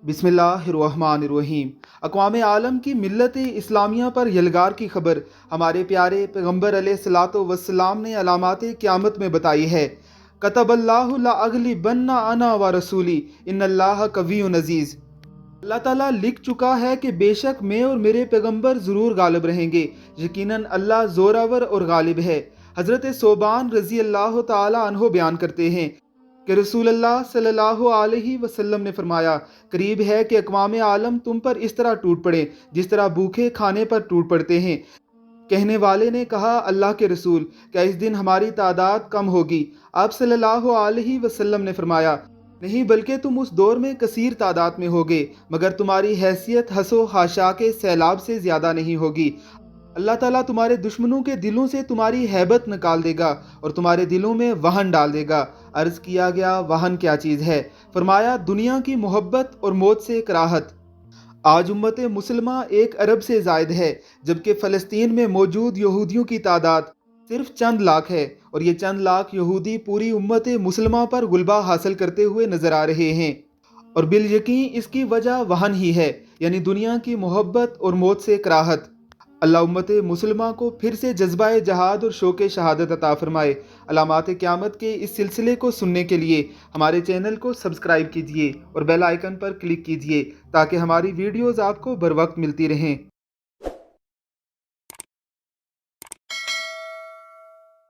बिस्मिल्लाहिर्रहमानिर्रहीम। अक़वाम आलम की मिल्लत इस्लामिया पर यलगार की खबर हमारे प्यारे पैगम्बर अलैहिस्सलातो वस्सलाम ने अलामात क़यामत में बताई है। कतबल्लाहु ला अग़लिबन्ना अना व रसूली इन्नल्लाह कविय्युन अज़ीज़। अल्लाह ताला लिख चुका है कि बेशक मैं और मेरे पैगम्बर ज़रूर गालिब रहेंगे। यकीनन अल्लाह ज़ोरावर और गालिब है। हज़रत सोबान रज़ी अल्लाह ताला अन्हो बयान करते हैं कि रसूल अल्लाह सल्लल्लाहु अलैहि वसल्लम ने फरमाया, करीब है कि अक़वाम आलम तुम पर इस तरह टूट पड़े जिस तरह भूखे खाने पर टूट पड़ते हैं। कहने वाले ने कहा, अल्लाह के रसूल, क्या इस दिन हमारी तादाद कम होगी? आप सल्लल्लाहु अलैहि वसल्लम ने फरमाया, नहीं, बल्कि तुम उस दौर में कसीर तादाद में होगे, मगर तुम्हारी हैसियत हसो हाशा के सैलाब से ज़्यादा नहीं होगी। अल्लाह ताला तुम्हारे दुश्मनों के दिलों से तुम्हारी हैबत निकाल देगा और तुम्हारे दिलों में वहन डाल देगा। अर्ज़ किया गया, वहन क्या चीज़ है? फरमाया, दुनिया की मोहब्बत और मौत से कराहत। आज उम्मत मुसलमा 1 अरब से ज़ायद है, जबकि फ़लस्तीन में मौजूद यहूदियों की तादाद सिर्फ चंद लाख है, और ये चंद लाख यहूदी पूरी उम्मत मुसलमा पर गुलबा हासिल करते हुए नज़र आ रहे हैं। और बिल यकीन इसकी वजह वहन ही है, यानी दुनिया की मोहब्बत और मौत से कराहत। अल्लाह उम्मत मुसलमा को फिर से जज्बा जहाद और शौक़ शहादत अता फरमाए। अलामात क़यामत के इस सिलसिले को सुनने के लिए हमारे चैनल को सब्सक्राइब कीजिए और बेल आइकन पर क्लिक कीजिए ताकि हमारी वीडियोज़ आपको बर वक्त मिलती रहें।